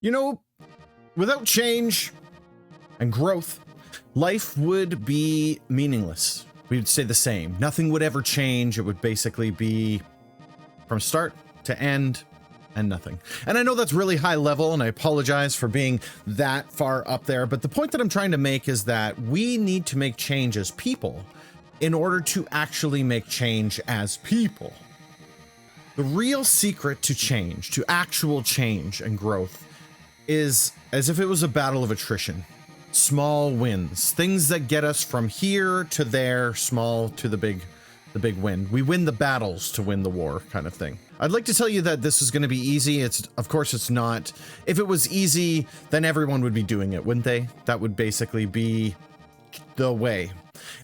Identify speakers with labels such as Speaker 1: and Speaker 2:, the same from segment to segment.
Speaker 1: You know, without change and growth, life would be meaningless. We'd stay the same. Nothing would ever change. It would basically be from start to end and nothing. And I know that's really high level, and I apologize for being that far up there, but the point that I'm trying to make is that we need to make change as people in order to actually make change as people. The real secret to change, to actual change and growth, is as if it was a battle of attrition. Small wins, things that get us from here to there, small to the big win. We win the battles to win the war, kind of thing. I'd like to tell you that this is going to be easy. Of course it's not. If it was easy, then everyone would be doing it, wouldn't they? That would basically be the way.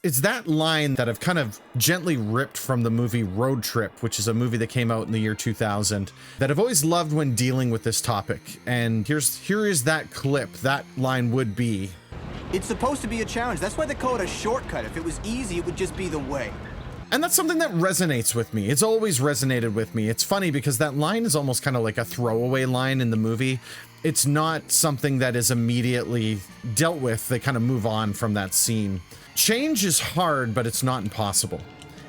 Speaker 1: It's that line that I've kind of gently ripped from the movie Road Trip, which is a movie that came out in the year 2000, that I've always loved when dealing with this topic. And here is that clip. That line would be,
Speaker 2: "It's supposed to be a challenge. That's why they call it a shortcut. If it was easy, it would just be the way."
Speaker 1: And that's something that resonates with me. It's always resonated with me. It's funny because that line is almost kind of like a throwaway line in the movie. It's not something that is immediately dealt with. They kind of move on from that scene. Change is hard, but it's not impossible.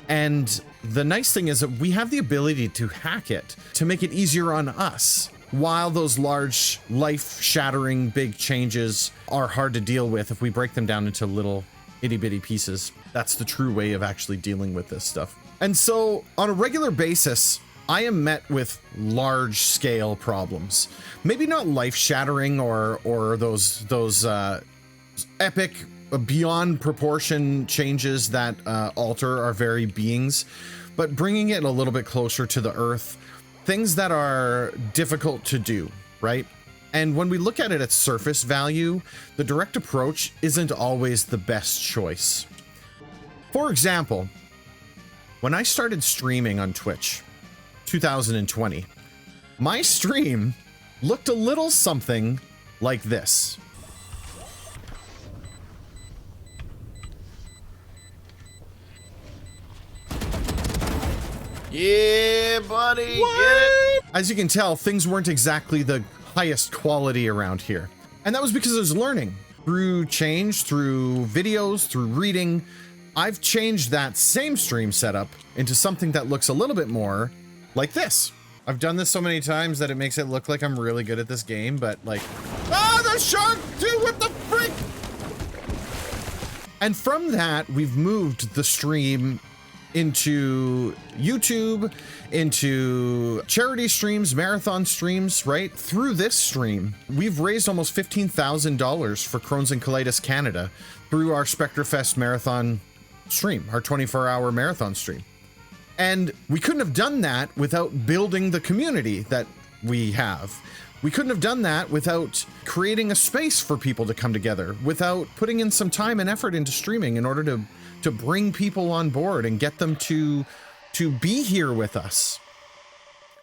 Speaker 1: And the nice thing is that we have the ability to hack it, to make it easier on us. While those large, life-shattering big changes are hard to deal with, if we break them down into little itty-bitty pieces, that's the true way of actually dealing with this stuff. And so, on a regular basis, I am met with large-scale problems. Maybe not life-shattering or those epic, beyond proportion changes that alter our very beings, but bringing it a little bit closer to the earth, things that are difficult to do, right? And when we look at it at surface value, the direct approach isn't always the best choice. For example, when I started streaming on Twitch, 2020, my stream looked a little something like this.
Speaker 3: Yeah, buddy, what? Get it?
Speaker 1: As you can tell, things weren't exactly the highest quality around here. And that was because I was learning. Through change, through videos, through reading, I've changed that same stream setup into something that looks a little bit more like this. I've done this so many times that it makes it look like I'm really good at this game, but like, the shark, dude, what the frick? And from that, we've moved the stream into YouTube, into charity streams, marathon streams, right? Through this stream, we've raised almost $15,000 for Crohn's and Colitis Canada through our Spectrefest marathon stream, our 24-hour marathon stream. And we couldn't have done that without building the community that we have. We couldn't have done that without creating a space for people to come together, without putting in some time and effort into streaming in order to bring people on board and get them to be here with us.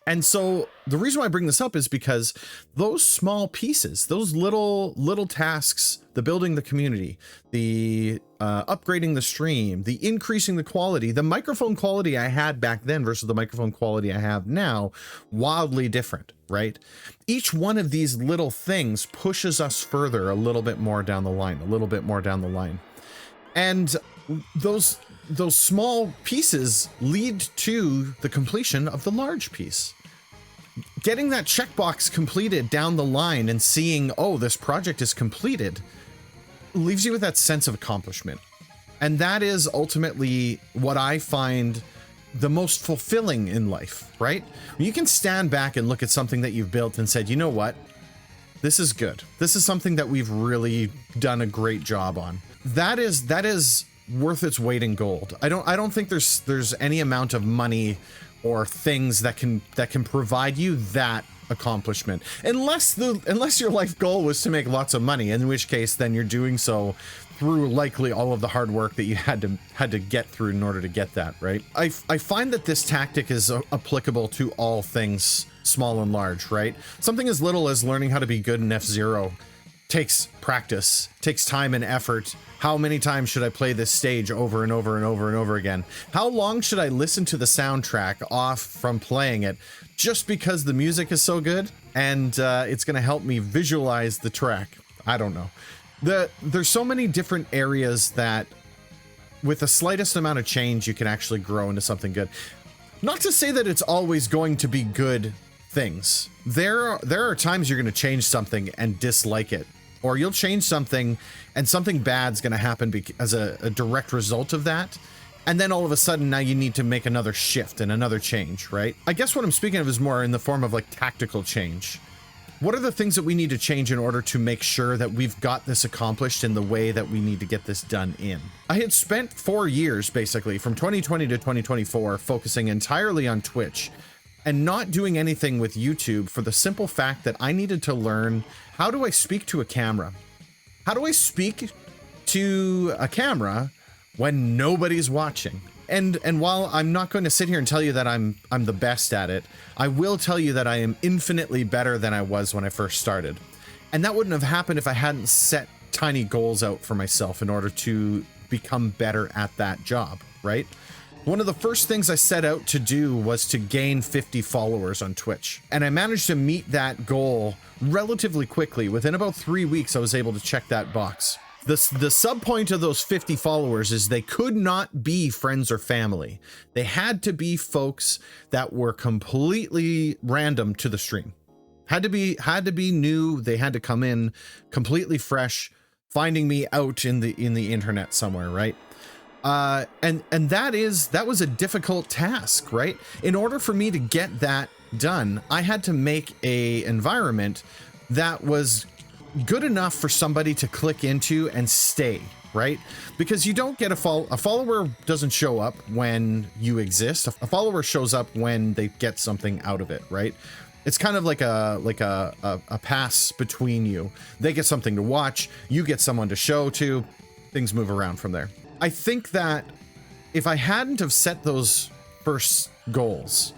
Speaker 1: And so the reason why I bring this up is because those small pieces, those little tasks, the building the community, the upgrading the stream, the increasing the quality, the microphone quality I had back then versus the microphone quality I have now, wildly different, right? Each one of these little things pushes us further a little bit more down the line, And those small pieces lead to the completion of the large piece. Getting that checkbox completed down the line and seeing, oh, this project is completed, leaves you with that sense of accomplishment. And that is ultimately what I find the most fulfilling in life, right? You can stand back and look at something that you've built and said, you know what? This is good. This is something that we've really done a great job on. That is worth its weight in gold. I don't think there's any amount of money or things that can provide you that accomplishment, unless your life goal was to make lots of money, in which case then you're doing so through likely all of the hard work that you had to get through in order to get that, right? I find that this tactic is applicable to all things small and large, right? Something as little as learning how to be good in F-Zero takes practice, takes time and effort. How many times should I play this stage over and over and over and over again? How long should I listen to the soundtrack off from playing it just because the music is so good? and it's going to help me visualize the track. I don't know. There's so many different areas that with the slightest amount of change, you can actually grow into something good. Not to say that it's always going to be good things. There are times you're going to change something and dislike it, or you'll change something and something bad's going to happen as a direct result of that. And then all of a sudden now you need to make another shift and another change, right? I guess what I'm speaking of is more in the form of like tactical change. What are the things that we need to change in order to make sure that we've got this accomplished in the way that we need to get this done in? I had spent 4 years, basically, from 2020 to 2024, focusing entirely on Twitch and not doing anything with YouTube for the simple fact that I needed to learn, how do I speak to a camera? How do I speak to a camera when nobody's watching? And while I'm not going to sit here and tell you that I'm the best at it, I will tell you that I am infinitely better than I was when I first started. And that wouldn't have happened if I hadn't set tiny goals out for myself in order to become better at that job, right? One of the first things I set out to do was to gain 50 followers on Twitch. And I managed to meet that goal relatively quickly. Within about 3 weeks, I was able to check that box. The sub point of those 50 followers is they could not be friends or family. They had to be folks that were completely random to the stream. Had to be new. They had to come in completely fresh, finding me out in the internet somewhere, right? And that was a difficult task, right? In order for me to get that done, I had to make a environment that was good enough for somebody to click into and stay, right? Because you don't get a follower doesn't show up when you exist. A follower shows up when they get something out of it, right? It's kind of like a pass between you. They get something to watch, you get someone to show to, things move around from there. I think that if I hadn't have set those first goals,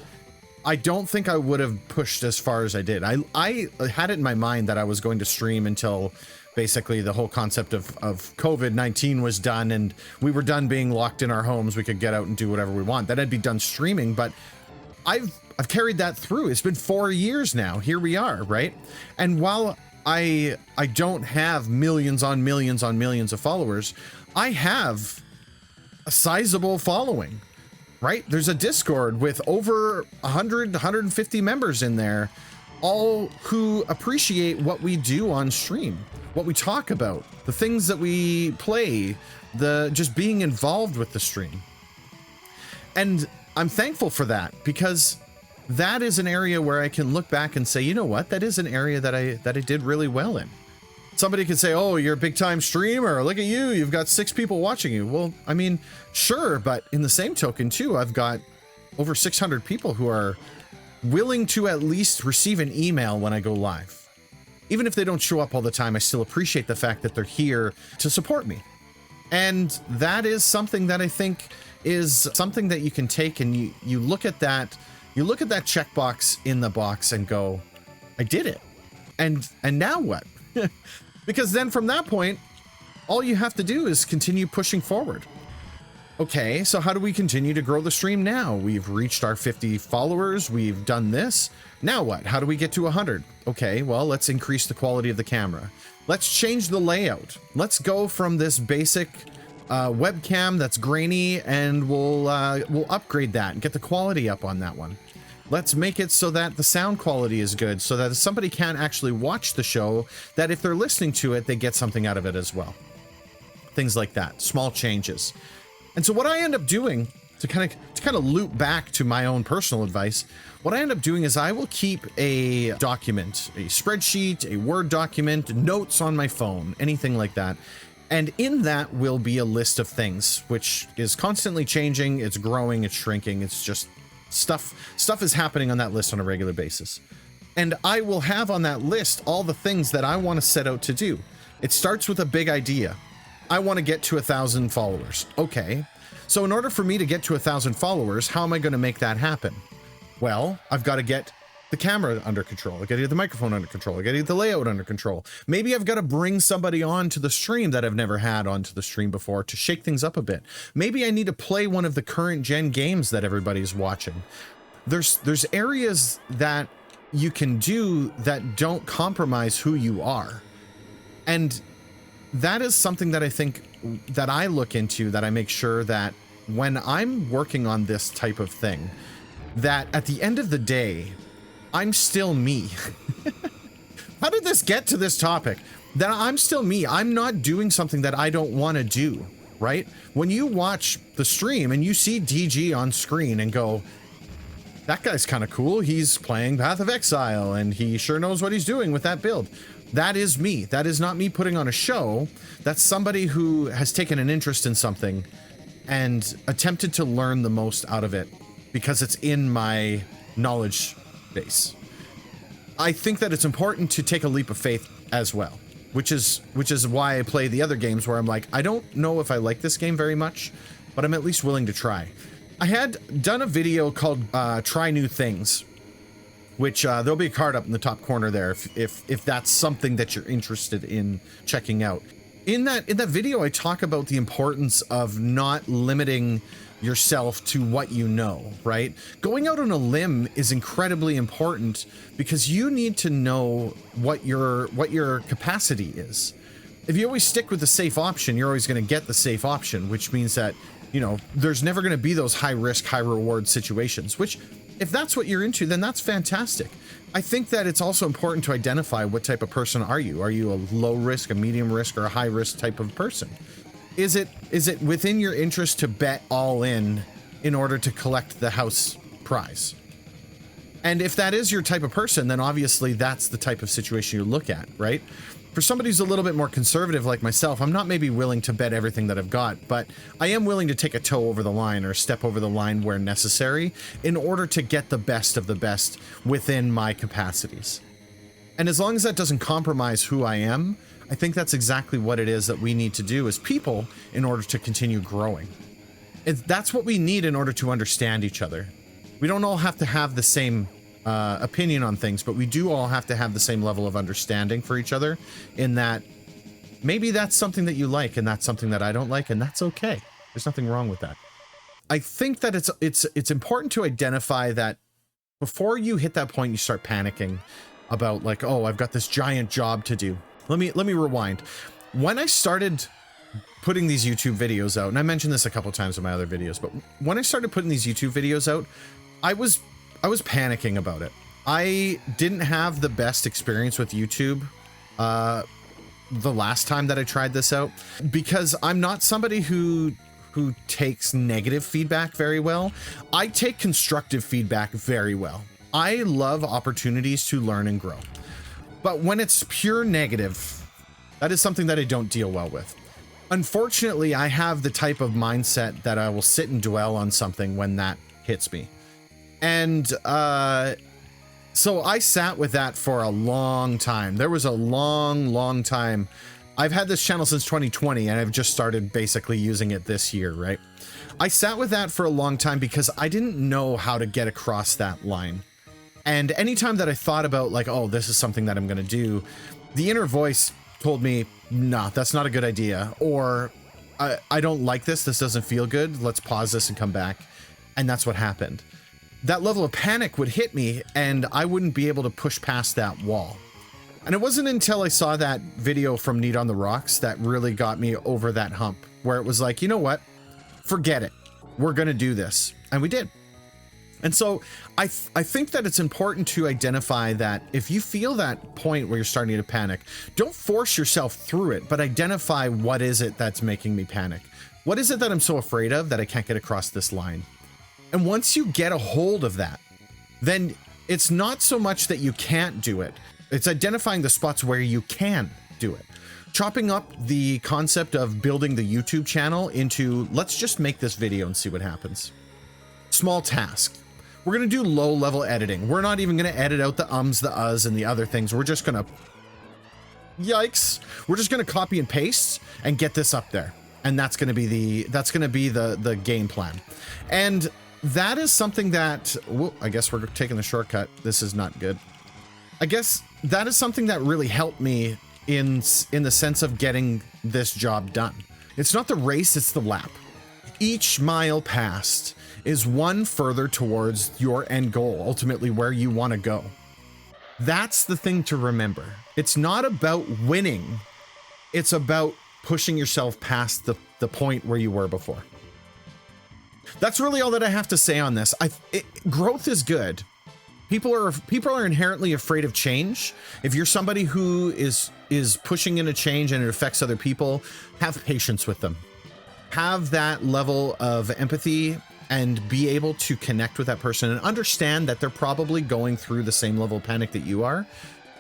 Speaker 1: I don't think I would have pushed as far as I did. I had it in my mind that I was going to stream until basically the whole concept of COVID-19 was done and we were done being locked in our homes. We could get out and do whatever we want. Then I'd be done streaming, but I've carried that through. It's been 4 years now. Here we are, right? And while I don't have millions on millions on millions of followers, I have a sizable following. Right? There's a Discord with over 100, 150 members in there, all who appreciate what we do on stream, what we talk about, the things that we play, just being involved with the stream. And I'm thankful for that, because that is an area where I can look back and say, you know what, that is an area that I did really well in. Somebody could say, oh, you're a big time streamer. Look at you. You've got 6 people watching you. Well, I mean, sure. But in the same token, too, I've got over 600 people who are willing to at least receive an email when I go live. Even if they don't show up all the time, I still appreciate the fact that they're here to support me. And that is something that I think is something that you can take and you look at that. You look at that checkbox in the box and go, I did it. And now what? Because then from that point, all you have to do is continue pushing forward. Okay, so how do we continue to grow the stream now? We've reached our 50 followers. We've done this. Now what? How do we get to 100? Okay, well, let's increase the quality of the camera. Let's change the layout. Let's go from this basic webcam that's grainy, and we'll upgrade that and get the quality up on that one. Let's make it so that the sound quality is good, so that if somebody can't actually watch the show, that if they're listening to it, they get something out of it as well. Things like that, small changes. And so what I end up doing, to kind of loop back to my own personal advice, what I end up doing is I will keep a document, a spreadsheet, a Word document, notes on my phone, anything like that. And in that will be a list of things, which is constantly changing, it's growing, it's shrinking, it's just stuff is happening on that list on a regular basis. And I will have on that list all the things that I want to set out to do. It starts with a big idea. I want to get to 1,000 followers. Okay. So in order for me to get to 1,000 followers, how am I going to make that happen? Well, I've got to get the camera under control. I got to get the microphone under control. I got to get the layout under control. Maybe I've got to bring somebody on to the stream that I've never had onto the stream before to shake things up a bit. Maybe I need to play one of the current gen games that everybody's watching. There's areas that you can do that don't compromise who you are. And that is something that I think that I look into, that I make sure that when I'm working on this type of thing, that at the end of the day, I'm still me. How did this get to this topic? That I'm still me. I'm not doing something that I don't want to do, right? When you watch the stream and you see DG on screen and go, that guy's kind of cool. He's playing Path of Exile and he sure knows what he's doing with that build. That is me. That is not me putting on a show. That's somebody who has taken an interest in something and attempted to learn the most out of it because it's in my knowledge base. I think that it's important to take a leap of faith as well, which is why I play the other games where I'm like, I don't know if I like this game very much, but I'm at least willing to try. I had done a video called Try New Things, which there'll be a card up in the top corner there if that's something that you're interested in checking out. In that video, I talk about the importance of not limiting yourself to what you know, right? Going out on a limb is incredibly important because you need to know what your capacity is. If you always stick with the safe option, you're always going to get the safe option, which means that, you know, there's never going to be those high risk, high reward situations, which if that's what you're into, then that's fantastic. I think that it's also important to identify what type of person are you? Are you a low risk, a medium risk, or a high risk type of person? Is it within your interest to bet all in order to collect the house prize? And if that is your type of person, then obviously that's the type of situation you look at, right? For somebody who's a little bit more conservative like myself, I'm not maybe willing to bet everything that I've got, but I am willing to take a toe over the line or step over the line where necessary in order to get the best of the best within my capacities. And as long as that doesn't compromise who I am, I think that's exactly what it is that we need to do as people in order to continue growing. That's what we need in order to understand each other. We don't all have to have the same opinion on things, but we do all have to have the same level of understanding for each other, in that maybe that's something that you like and that's something that I don't like, and that's okay. There's nothing wrong with that. I think that it's important to identify that before you hit that point, you start panicking about like, oh, I've got this giant job to do. Let me rewind. When I started putting these YouTube videos out, and I mentioned this a couple times in my other videos, but when I started putting these YouTube videos out, I was panicking about it. I didn't have the best experience with YouTube the last time that I tried this out, because I'm not somebody who takes negative feedback very well. I take constructive feedback very well. I love opportunities to learn and grow. But when it's pure negative, that is something that I don't deal well with. Unfortunately, I have the type of mindset that I will sit and dwell on something when that hits me. And so I sat with that for a long time. There was a long time. I've had this channel since 2020, and I've just started basically using it this year, right? I sat with that for a long time because I didn't know how to get across that line. And anytime that I thought about like, oh, this is something that I'm going to do, the inner voice told me, nah, that's not a good idea. Or I don't like this. This doesn't feel good. Let's pause this and come back. And that's what happened. That level of panic would hit me and I wouldn't be able to push past that wall. And it wasn't until I saw that video from Need on the Rocks that really got me over that hump, where it was like, you know what? Forget it. We're going to do this. And we did. And so I think that it's important to identify that if you feel that point where you're starting to panic, don't force yourself through it, but identify what is it that's making me panic. What is it that I'm so afraid of that I can't get across this line? And once you get a hold of that, then it's not so much that you can't do it. It's identifying the spots where you can do it. Chopping up the concept of building the YouTube channel into, let's just make this video and see what happens. Small task. We're going to do low level editing. We're not even going to edit out the ums, the uhs, and the other things. We're just going to, yikes. We're just going to copy and paste and get this up there. And that's going to be the game plan. And that is something that, well, I guess we're taking the shortcut. This is not good. I guess that is something that really helped me in the sense of getting this job done. It's not the race, it's the lap. Each mile passed is one further towards your end goal, ultimately where you want to go. That's the thing to remember. It's not about winning. It's about pushing yourself past the point where you were before. That's really all that I have to say on this. Growth is good. People are inherently afraid of change. If you're somebody who is pushing in a change and it affects other people, have patience with them. Have that level of empathy and be able to connect with that person and understand that they're probably going through the same level of panic that you are.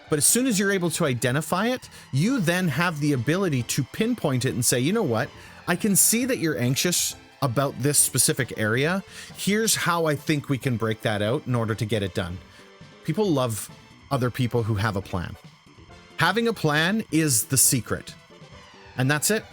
Speaker 1: But as soon as you're able to identify it, you then have the ability to pinpoint it and say, you know what? I can see that you're anxious about this specific area. Here's how I think we can break that out in order to get it done. People love other people who have a plan. Having a plan is the secret. And that's it.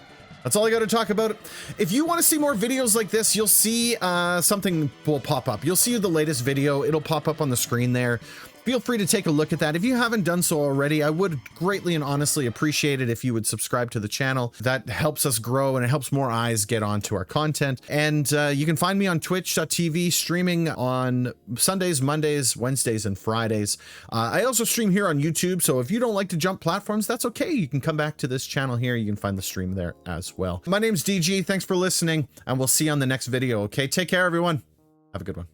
Speaker 1: That's all I got to talk about. If you want to see more videos like this, you'll see something will pop up. You'll see the latest video. It'll pop up on the screen there. Feel free to take a look at that. If you haven't done so already, I would greatly and honestly appreciate it if you would subscribe to the channel. That helps us grow and it helps more eyes get onto our content. And you can find me on twitch.tv streaming on Sundays, Mondays, Wednesdays, and Fridays. I also stream here on YouTube, so if you don't like to jump platforms, that's okay. You can come back to this channel here. You can find the stream there as well. My name's DG. Thanks for listening, and we'll see you on the next video, okay? Take care, everyone. Have a good one.